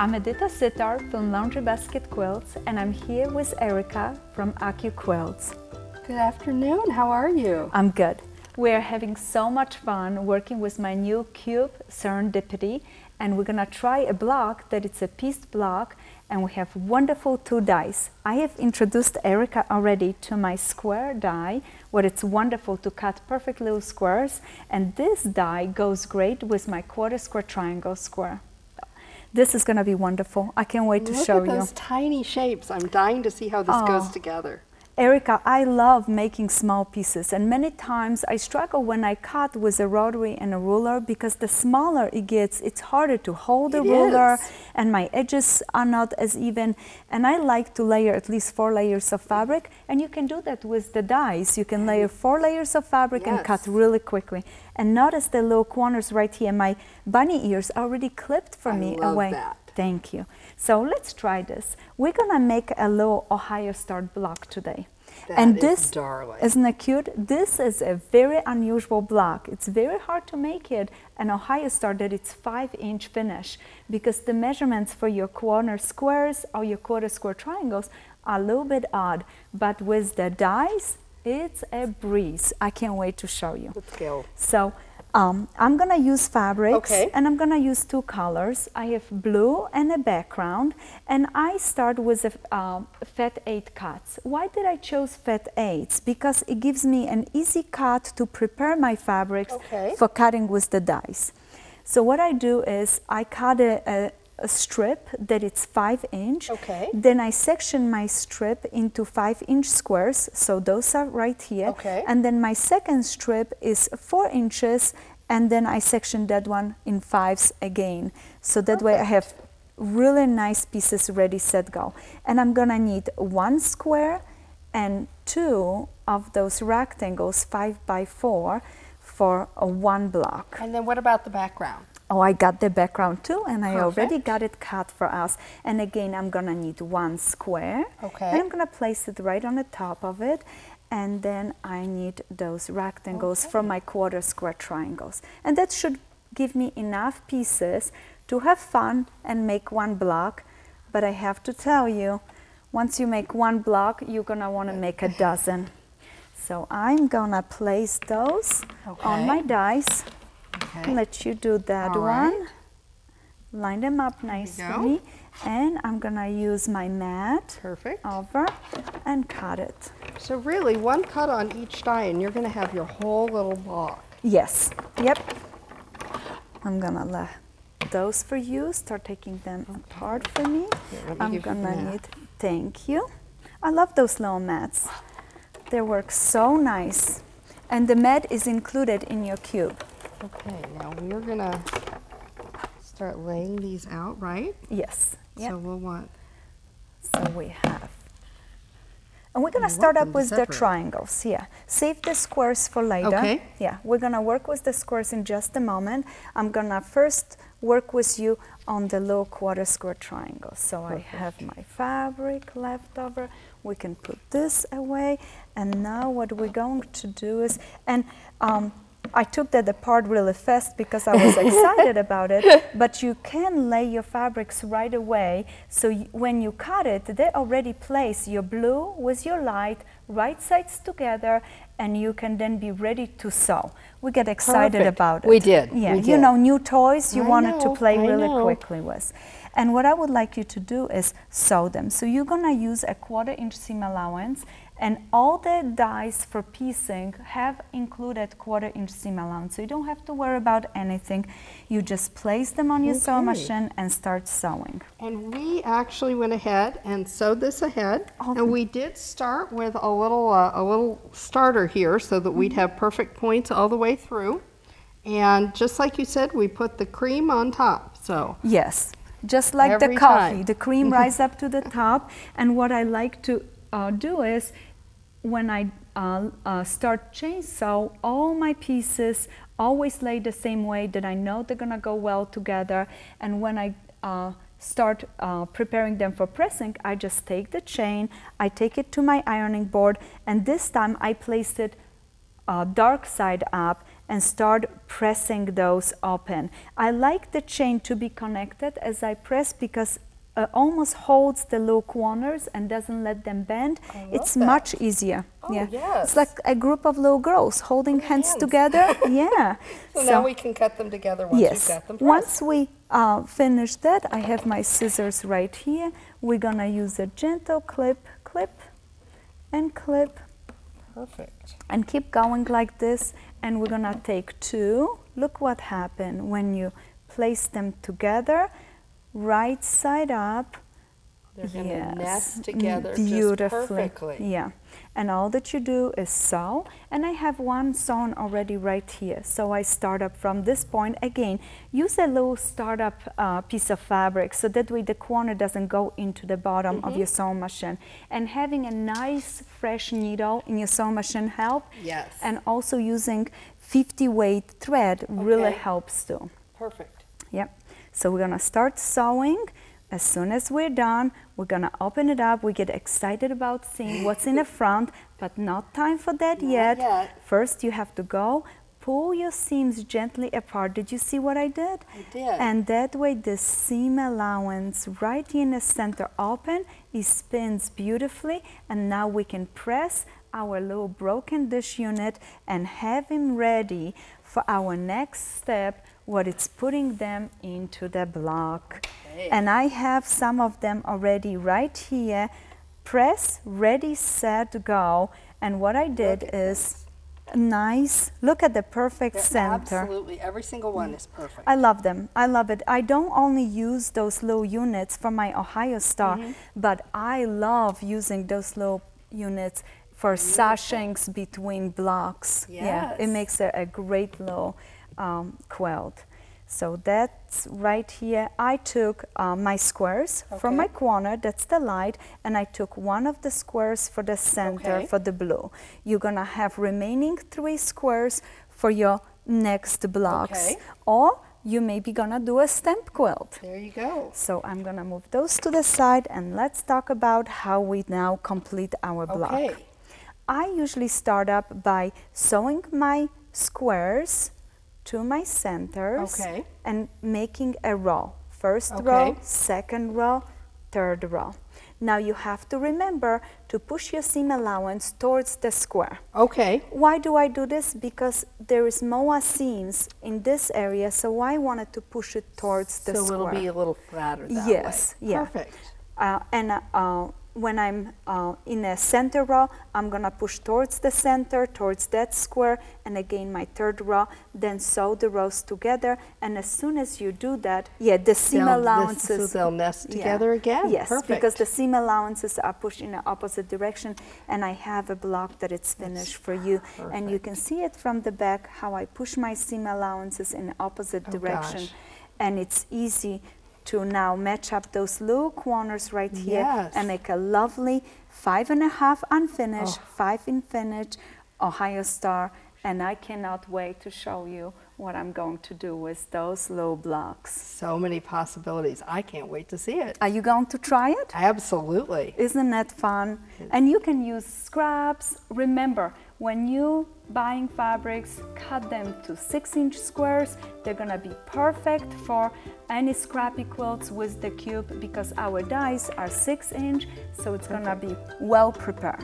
I'm Edita Sitar from Laundry Basket Quilts, and I'm here with Erica from AccuQuilt. Good afternoon, how are you? I'm good. We're having so much fun working with my new cube, Serendipity, and we're gonna try a block that it's a pieced block, and we have wonderful 2 dies. I have introduced Erica already to my square die, where it's wonderful to cut perfect little squares, and this die goes great with my 1/4 square triangle square. This is going to be wonderful. I can't wait to show you. Look at those tiny shapes. I'm dying to see how this goes together. Erica, I love making small pieces, and many times I struggle when I cut with a rotary and a ruler, because the smaller it gets, it's harder to hold the ruler, and my edges are not as even. And I like to layer at least 4 layers of fabric, and you can do that with the dies. You can layer 4 layers of fabric and cut really quickly. And notice the little corners right here. My bunny ears are already clipped for me away. I love that. Thank you. So let's try this. We're gonna make a little Ohio Star block today. And this, darling. Isn't it cute? This is a very unusual block. It's very hard to make it an Ohio Star that it's 5-inch finish, because the measurements for your corner squares or your 1/4 square triangles are a little bit odd. But with the dies, it's a breeze. I can't wait to show you. Let's go. So I'm gonna use fabrics, and I'm gonna use 2 colors. I have blue and a background, and I start with a fat 8 cuts. Why did I choose fat 8s? Because it gives me an easy cut to prepare my fabrics for cutting with the dies. So what I do is I cut a strip that it's 5-inch. Then I section my strip into 5-inch squares, so those are right here. And then my second strip is 4 inches, and then I section that one in 5s again. So that way I have really nice pieces ready, set, go. And I'm gonna need 1 square and 2 of those rectangles, 5 by 4, for a 1 block. And then what about the background? Oh, I got the background too, and I already got it cut for us. And again, I'm gonna need 1 square. And I'm gonna place it right on the top of it. And then I need those rectangles from my 1/4 square triangles. And that should give me enough pieces to have fun and make 1 block. But I have to tell you, once you make 1 block, you're gonna wanna make a dozen. So I'm gonna place those on my dies. Let you do that one. Line them up nice for me. And I'm gonna use my mat over and cut it. So really 1 cut on each die, and you're gonna have your whole little block. Yes, yep. I'm gonna let those for you. Start taking them apart for me. I'm gonna need, thank you. I love those little mats. They work so nice. And the mat is included in your cube. Okay, now we're gonna start laying these out, right? Yes. So we'll want. So we have. And we're gonna start up with the triangles. Yeah. Save the squares for later. Yeah. We're gonna work with the squares in just a moment. I'm gonna first work with you on the little 1/4 square triangles. So I have my fabric left over. We can put this away. And now what we're going to do is, and I took that apart really fast because I was excited about it, but you can lay your fabrics right away, so when you cut it, they already place your blue with your light, right sides together, and you can then be ready to sew. We get excited about it. We did. Yeah, we did. You know, new toys you wanted to play really quickly with. And what I would like you to do is sew them. So you're gonna use a 1/4-inch seam allowance, and all the dies for piecing have included 1/4-inch seam allowance. So you don't have to worry about anything. You just place them on your sewing machine and start sewing. And we actually went ahead and sewed this ahead. And we did start with a little starter here so that we'd have perfect points all the way through. And just like you said, we put the cream on top. So yes. Just like the coffee, the cream rises up to the top. And what I like to do is, when I start chain sew, all my pieces always lay the same way that I know they're gonna go well together. And when I start preparing them for pressing, I just take the chain, I take it to my ironing board, and this time I place it dark side up, and start pressing those open. I like the chain to be connected as I press because almost holds the low corners and doesn't let them bend. It's much easier. Oh, yeah. Yes. It's like a group of little girls holding hands together. Yeah. So now we can cut them together once we've got them pressed. Once we finish that, I have my scissors right here. We're gonna use a gentle clip, clip, and clip. Perfect. And keep going like this. And we're gonna take two. Look what happened when you place them together. Right side up. They're going to nest together beautifully. Just perfectly. Yeah. And all that you do is sew. And I have one sewn already right here. So I start up from this point. Again, use a little startup piece of fabric so that way the corner doesn't go into the bottom of your sewing machine. And having a nice fresh needle in your sewing machine help. Yes. And also using 50 weight thread really helps too. Perfect. Yep. So we're gonna start sewing. As soon as we're done, we're gonna open it up. We get excited about seeing what's in the front, but not time for that yet. First, you have to go pull your seams gently apart. Did you see what I did? I did. And that way the seam allowance right in the center open, it spins beautifully, and now we can press our little broken dish unit and have him ready for our next step, what it's putting them into the block. And I have some of them already right here. Press, ready, set, go. And what I did is nice, look at the perfect center. Absolutely, every single one is perfect. I love them, I love it. I don't only use those little units for my Ohio Star, but I love using those little units for sashings between blocks. Yeah, it makes a great little quilt. So that's right here. I took my squares from my corner, that's the light, and I took one of the squares for the center for the blue. You're gonna have remaining 3 squares for your next blocks. Or you may be gonna do a stamp quilt. There you go. So I'm gonna move those to the side and let's talk about how we now complete our block. I usually start up by sewing my squares to my centers and making a row. First row, second row, third row. Now you have to remember to push your seam allowance towards the square. Why do I do this? Because there is more seams in this area, so I wanted to push it towards the square. So it'll be a little flatter that way. Perfect. When I'm in a center row, I'm gonna push towards the center, towards that square, and again my third row, then sew the rows together, and as soon as you do that, the seam allowances... So they'll nest together again? Yes, perfect. Because the seam allowances are pushed in the opposite direction, and I have a block that it's finished for you. And you can see it from the back, how I push my seam allowances in the opposite direction. And it's easy to now match up those little corners right here and make a lovely 5.5 unfinished, 5 in finished Ohio Star. And I cannot wait to show you what I'm going to do with those little blocks. So many possibilities. I can't wait to see it. Are you going to try it? Absolutely. Isn't that fun? And you can use scraps. Remember, when you buying fabrics, cut them to 6-inch squares. They're gonna be perfect for any scrappy quilts with the cube because our dies are 6-inch, so it's gonna be well prepared.